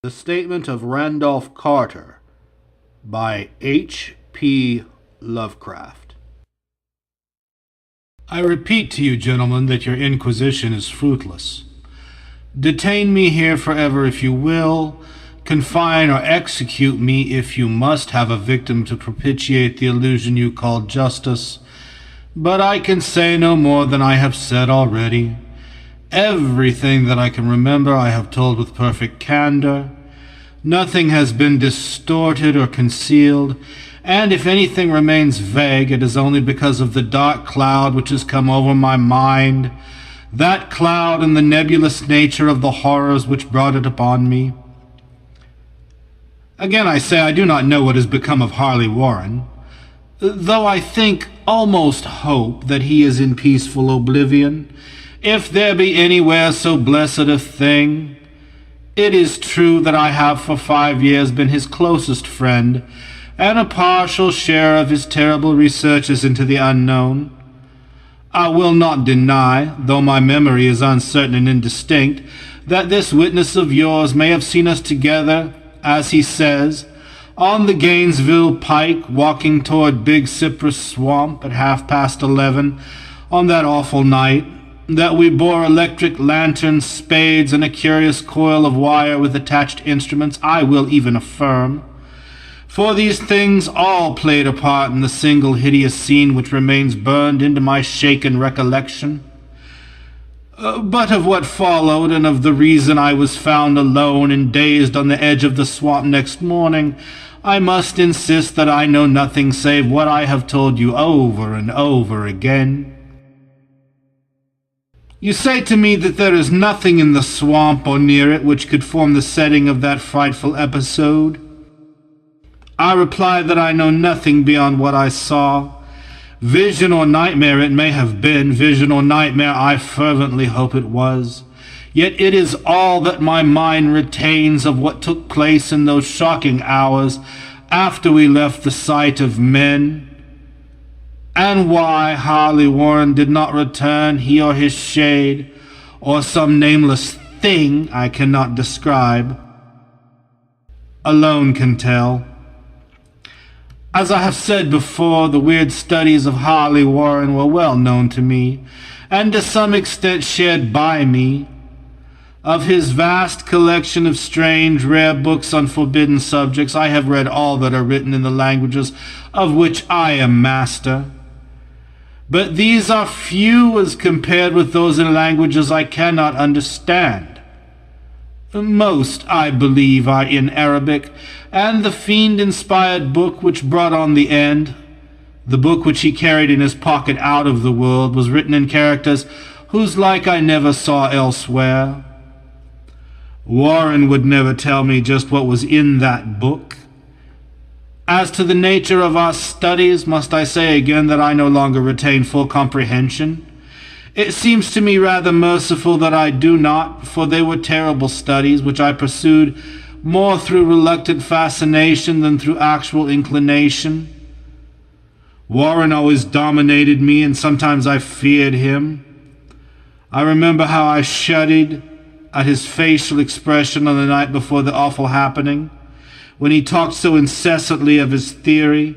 The Statement of Randolph Carter by H.P. Lovecraft. I repeat to you, gentlemen, that your inquisition is fruitless. Detain me here forever if you will, confine or execute me if you must have a victim to propitiate the illusion you call justice, but I can say no more than I have said already. Everything that I can remember I have told with perfect candor. Nothing has been distorted or concealed, and if anything remains vague, it is only because of the dark cloud which has come over my mind, that cloud and the nebulous nature of the horrors which brought it upon me. Again I say I do not know what has become of Harley Warren, though I think, almost hope, that he is in peaceful oblivion, if there be anywhere so blessed a thing. It is true that I have for 5 years been his closest friend, and a partial share of his terrible researches into the unknown. I will not deny, though my memory is uncertain and indistinct, that this witness of yours may have seen us together, as he says, on the Gainesville pike, walking toward Big Cypress Swamp at 11:30 on that awful night, that we bore electric lanterns, spades, and a curious coil of wire with attached instruments, I will even affirm. For these things all played a part in the single hideous scene which remains burned into my shaken recollection. But of what followed, and of the reason I was found alone and dazed on the edge of the swamp next morning, I must insist that I know nothing save what I have told you over and over again. You say to me that there is nothing in the swamp or near it which could form the setting of that frightful episode. I reply that I know nothing beyond what I saw. Vision or nightmare it may have been, vision or nightmare I fervently hope it was. Yet it is all that my mind retains of what took place in those shocking hours after we left the sight of men. And why Harley Warren did not return, he or his shade, or some nameless thing I cannot describe, alone can tell. As I have said before, the weird studies of Harley Warren were well known to me, and to some extent shared by me. Of his vast collection of strange, rare books on forbidden subjects, I have read all that are written in the languages of which I am master. But these are few as compared with those in languages I cannot understand. Most, I believe, are in Arabic, and the fiend-inspired book which brought on the end, the book which he carried in his pocket out of the world, was written in characters whose like I never saw elsewhere. Warren would never tell me just what was in that book. As to the nature of our studies, must I say again that I no longer retain full comprehension? It seems to me rather merciful that I do not, for they were terrible studies, which I pursued more through reluctant fascination than through actual inclination. Warren always dominated me, and sometimes I feared him. I remember how I shuddered at his facial expression on the night before the awful happening, when he talked so incessantly of his theory,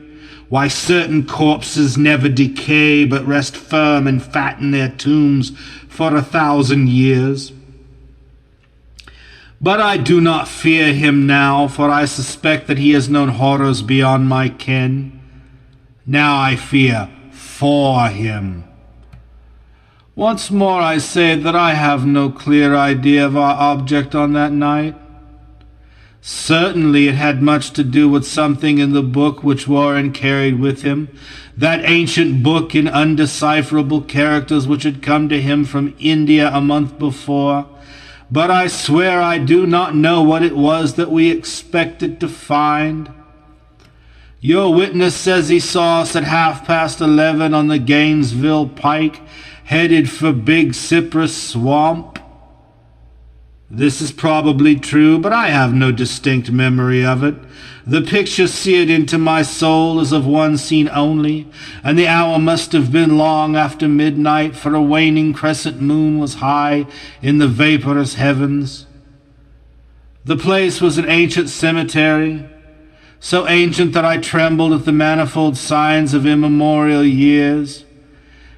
why certain corpses never decay but rest firm and fat in their tombs for 1,000 years. But I do not fear him now, for I suspect that he has known horrors beyond my ken. Now I fear for him. Once more I say that I have no clear idea of our object on that night. Certainly it had much to do with something in the book which Warren carried with him, that ancient book in undecipherable characters which had come to him from India a month before, but I swear I do not know what it was that we expected to find. Your witness says he saw us at 11:30 on the Gainesville pike, headed for Big Cypress Swamp. This is probably true, but I have no distinct memory of it. The picture seared into my soul is of one scene only, and the hour must have been long after midnight, for a waning crescent moon was high in the vaporous heavens. The place was an ancient cemetery, so ancient that I trembled at the manifold signs of immemorial years.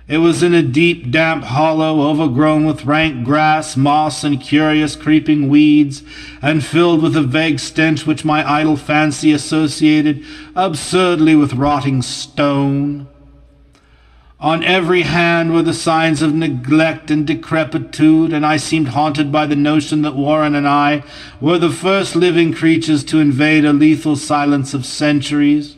It was in a deep, damp hollow, overgrown with rank grass, moss, and curious creeping weeds, and filled with a vague stench which my idle fancy associated absurdly with rotting stone. On every hand were the signs of neglect and decrepitude, and I seemed haunted by the notion that Warren and I were the first living creatures to invade a lethal silence of centuries.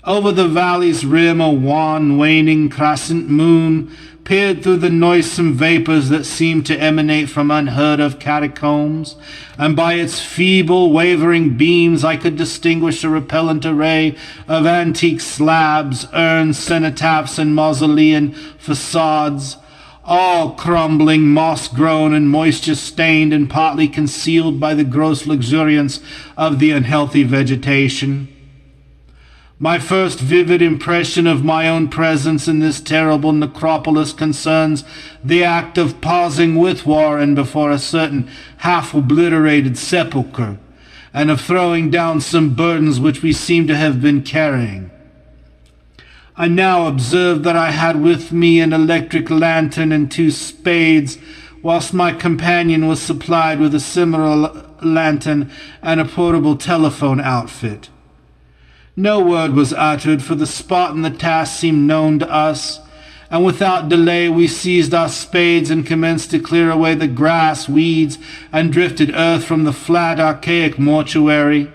Over the valley's rim a wan, waning crescent moon peered through the noisome vapors that seemed to emanate from unheard-of catacombs, and by its feeble, wavering beams I could distinguish a repellent array of antique slabs, urns, cenotaphs, and mausolean facades, all crumbling, moss-grown, and moisture-stained, and partly concealed by the gross luxuriance of the unhealthy vegetation. My first vivid impression of my own presence in this terrible necropolis concerns the act of pausing with Warren before a certain half-obliterated sepulchre, and of throwing down some burdens which we seemed to have been carrying. I now observed that I had with me an electric lantern and 2 spades, whilst my companion was supplied with a similar lantern and a portable telephone outfit. No word was uttered, for the spot and the task seemed known to us, and without delay we seized our spades and commenced to clear away the grass, weeds, and drifted earth from the flat, archaic mortuary.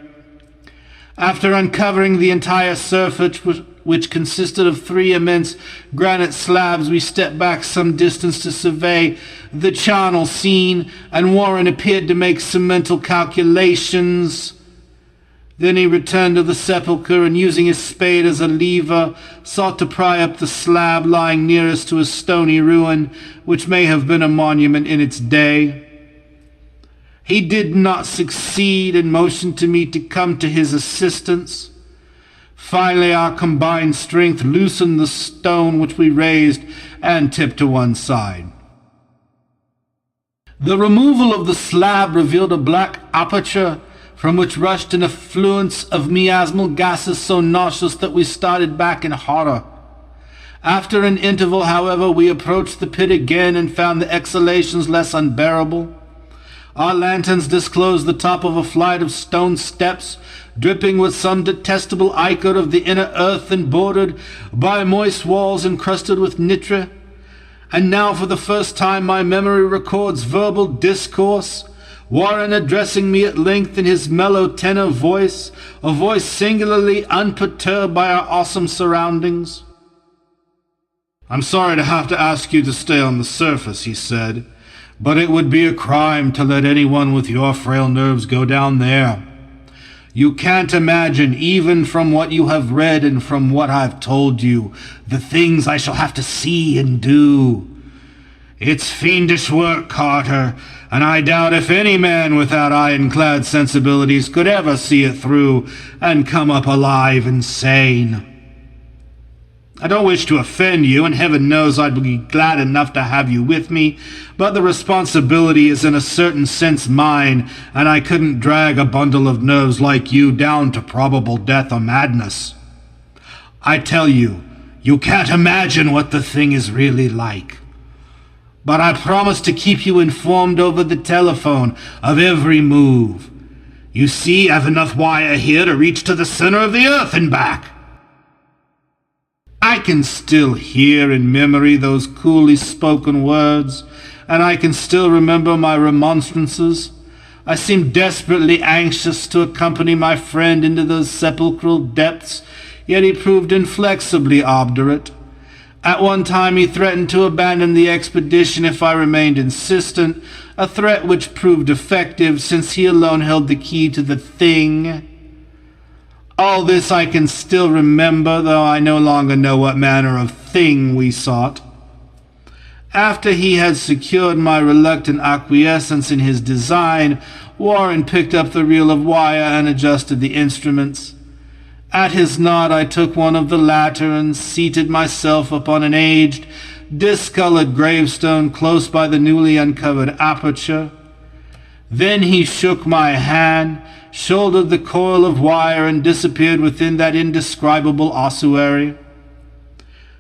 After uncovering the entire surface, which consisted of 3 immense granite slabs, we stepped back some distance to survey the charnel scene, and Warren appeared to make some mental calculations. Then he returned to the sepulchre, and using his spade as a lever, sought to pry up the slab lying nearest to a stony ruin, which may have been a monument in its day. He did not succeed, and motioned to me to come to his assistance. Finally, our combined strength loosened the stone which we raised and tipped to one side. The removal of the slab revealed a black aperture from which rushed an effluence of miasmal gases so nauseous that we started back in horror. After an interval, however, we approached the pit again and found the exhalations less unbearable. Our lanterns disclosed the top of a flight of stone steps, dripping with some detestable ichor of the inner earth and bordered by moist walls encrusted with nitre. And now for the first time my memory records verbal discourse, Warren addressing me at length in his mellow tenor voice, a voice singularly unperturbed by our awesome surroundings. "I'm sorry to have to ask you to stay on the surface," he said, "but it would be a crime to let anyone with your frail nerves go down there. You can't imagine, even from what you have read and from what I've told you, the things I shall have to see and do. It's fiendish work, Carter, and I doubt if any man without ironclad sensibilities could ever see it through and come up alive and sane. I don't wish to offend you, and heaven knows I'd be glad enough to have you with me, but the responsibility is in a certain sense mine, and I couldn't drag a bundle of nerves like you down to probable death or madness. I tell you, you can't imagine what the thing is really like. But I promise to keep you informed over the telephone of every move. You see, I've enough wire here to reach to the center of the earth and back." I can still hear in memory those coolly spoken words, and I can still remember my remonstrances. I seemed desperately anxious to accompany my friend into those sepulchral depths, yet he proved inflexibly obdurate. At one time he threatened to abandon the expedition if I remained insistent, a threat which proved effective since he alone held the key to the thing. All this I can still remember, though I no longer know what manner of thing we sought. After he had secured my reluctant acquiescence in his design, Warren picked up the reel of wire and adjusted the instruments. At his nod I took one of the latter and seated myself upon an aged, discolored gravestone close by the newly uncovered aperture. Then he shook my hand, shouldered the coil of wire, and disappeared within that indescribable ossuary.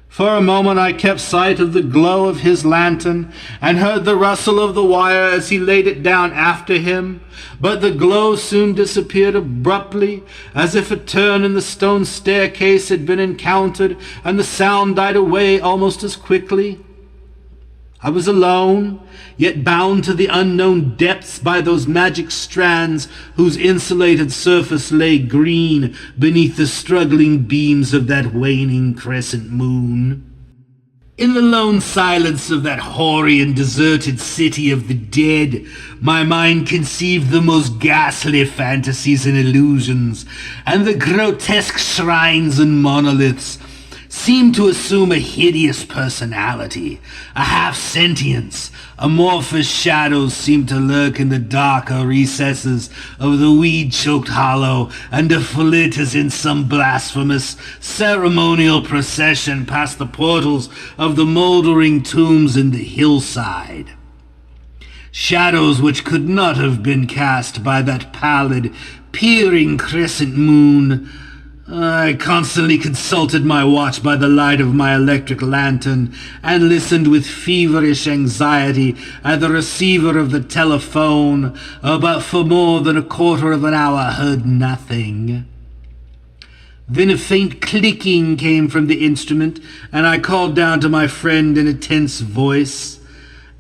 For a moment I kept sight of the glow of his lantern, and heard the rustle of the wire as he laid it down after him, but the glow soon disappeared abruptly, as if a turn in the stone staircase had been encountered, and the sound died away almost as quickly. I was alone, yet bound to the unknown depths by those magic strands whose insulated surface lay green beneath the struggling beams of that waning crescent moon. In the lone silence of that hoary and deserted city of the dead, my mind conceived the most ghastly fantasies and illusions, and the grotesque shrines and monoliths seemed to assume a hideous personality, a half-sentience. Amorphous shadows seemed to lurk in the darker recesses of the weed-choked hollow, and to flit as in some blasphemous ceremonial procession past the portals of the mouldering tombs in the hillside. Shadows which could not have been cast by that pallid, peering crescent moon. I constantly consulted my watch by the light of my electric lantern, and listened with feverish anxiety at the receiver of the telephone, but for more than a quarter of an hour heard nothing. Then a faint clicking came from the instrument, and I called down to my friend in a tense voice.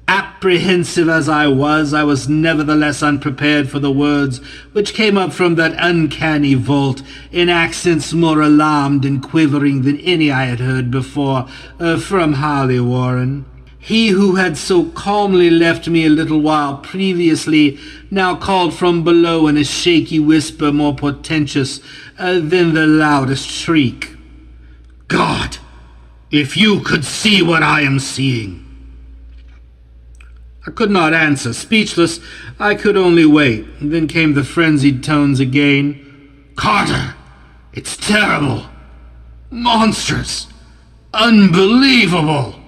Apprehensive as I was nevertheless unprepared for the words which came up from that uncanny vault in accents more alarmed and quivering than any I had heard before from Harley Warren. He who had so calmly left me a little while previously now called from below in a shaky whisper more portentous than the loudest shriek. "God, if you could see what I am seeing!" I could not answer. Speechless, I could only wait. Then came the frenzied tones again. "Carter, it's terrible, monstrous, unbelievable!"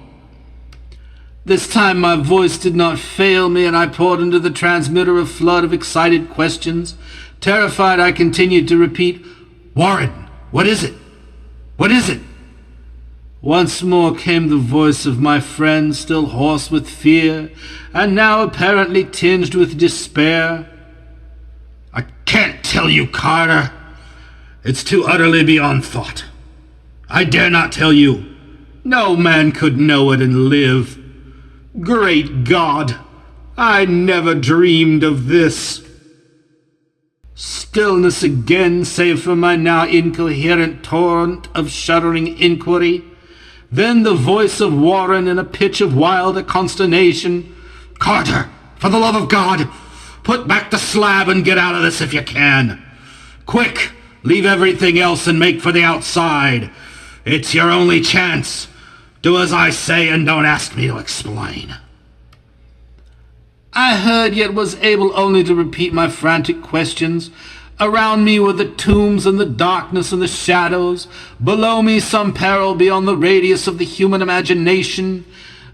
This time my voice did not fail me, and I poured into the transmitter a flood of excited questions. Terrified, I continued to repeat, "Warren, what is it? What is it?" Once more came the voice of my friend, still hoarse with fear, and now apparently tinged with despair. "I can't tell you, Carter. It's too utterly beyond thought. I dare not tell you. No man could know it and live. Great God, I never dreamed of this." Stillness again, save for my now incoherent torrent of shuddering inquiry. Then the voice of Warren in a pitch of wilder consternation. "Carter, for the love of God, put back the slab and get out of this if you can. Quick, leave everything else and make for the outside. It's your only chance. Do as I say and don't ask me to explain." I heard, yet was able only to repeat my frantic questions. Around me were the tombs and the darkness and the shadows. Below me some peril beyond the radius of the human imagination.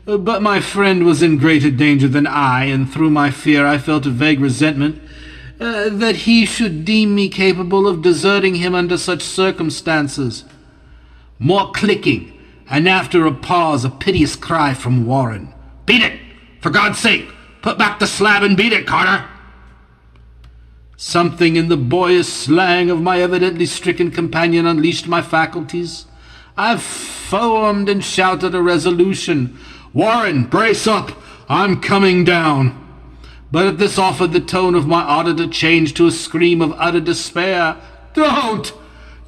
But my friend was in greater danger than I, and through my fear I felt a vague resentment that he should deem me capable of deserting him under such circumstances. More clicking, and after a pause a piteous cry from Warren. "Beat it! For God's sake, put back the slab and beat it, Carter!" Something in the boyish slang of my evidently stricken companion unleashed my faculties. I foamed and shouted a resolution. "Warren, brace up! I'm coming down!" But at this offer the tone of my auditor changed to a scream of utter despair. "Don't!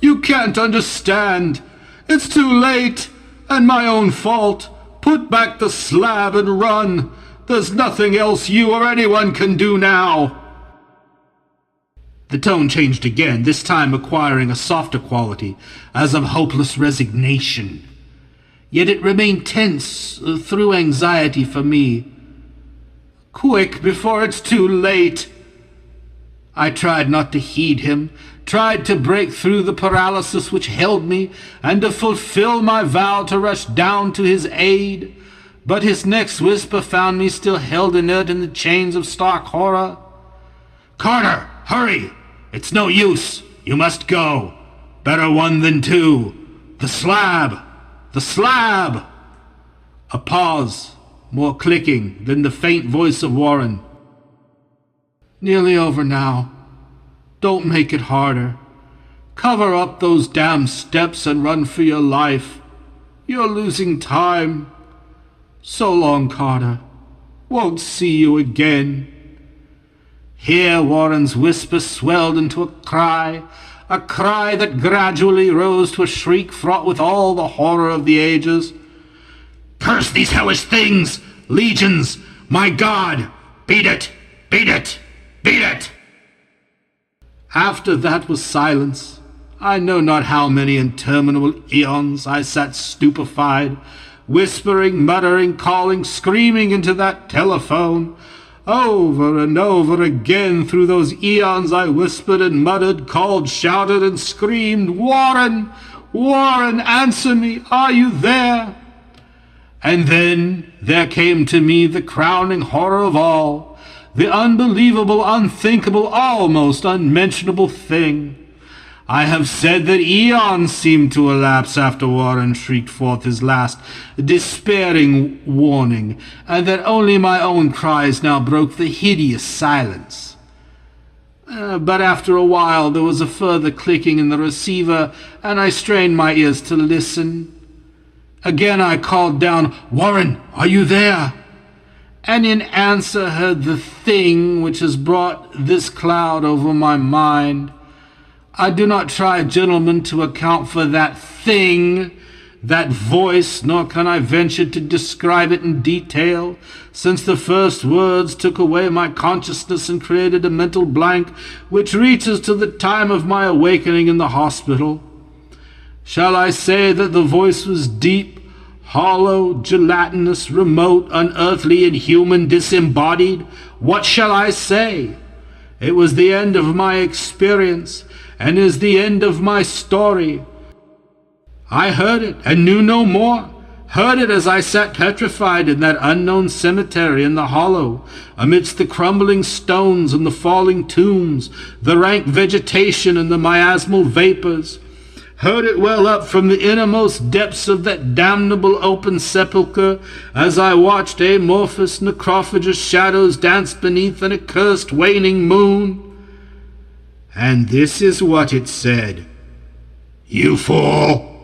You can't understand! It's too late, and my own fault! Put back the slab and run! There's nothing else you or anyone can do now!" The tone changed again, this time acquiring a softer quality, as of hopeless resignation. Yet it remained tense through anxiety for me. "Quick, before it's too late!" I tried not to heed him, tried to break through the paralysis which held me, and to fulfill my vow to rush down to his aid. But his next whisper found me still held inert in the chains of stark horror. Carter, hurry! It's no use. You must go. Better one than two. The slab! The slab! A pause, more clicking than the faint voice of Warren. Nearly over now. Don't make it harder. Cover up those damn steps and run for your life. You're losing time. So long, Carter. Won't see you again. Here Warren's whisper swelled into a cry that gradually rose to a shriek fraught with all the horror of the ages. Curse these hellish things! Legions! My God! Beat it! Beat it! Beat it! After that was silence. I know not how many interminable eons I sat stupefied, whispering, muttering, calling, screaming into that telephone. Over and over again through those eons I whispered and muttered, called, shouted, and screamed, Warren! Warren, answer me! Are you there? And then there came to me the crowning horror of all, the unbelievable, unthinkable, almost unmentionable thing. I have said that eons seemed to elapse after Warren shrieked forth his last despairing warning, and that only my own cries now broke the hideous silence. But after a while there was a further clicking in the receiver, and I strained my ears to listen. Again I called down, Warren, are you there? And in answer heard the thing which has brought this cloud over my mind. I do not try, gentlemen, to account for that thing, that voice, nor can I venture to describe it in detail, since the first words took away my consciousness and created a mental blank which reaches to the time of my awakening in the hospital. Shall I say that the voice was deep, hollow, gelatinous, remote, unearthly, inhuman, disembodied? What shall I say? It was the end of my experience, and is the end of my story. I heard it, and knew no more. Heard it as I sat petrified in that unknown cemetery in the hollow, amidst the crumbling stones and the falling tombs, the rank vegetation and the miasmal vapors. Heard it well up from the innermost depths of that damnable open sepulchre, as I watched amorphous necrophagous shadows dance beneath an accursed waning moon. And this is what it said. You fool!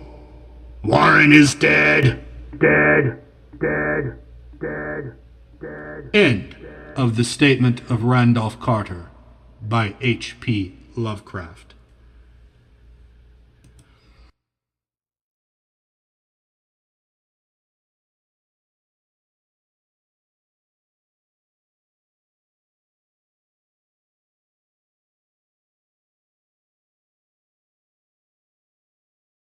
Warren is dead! Dead! Dead! Dead! Dead! End of the statement of Randolph Carter by H.P. Lovecraft.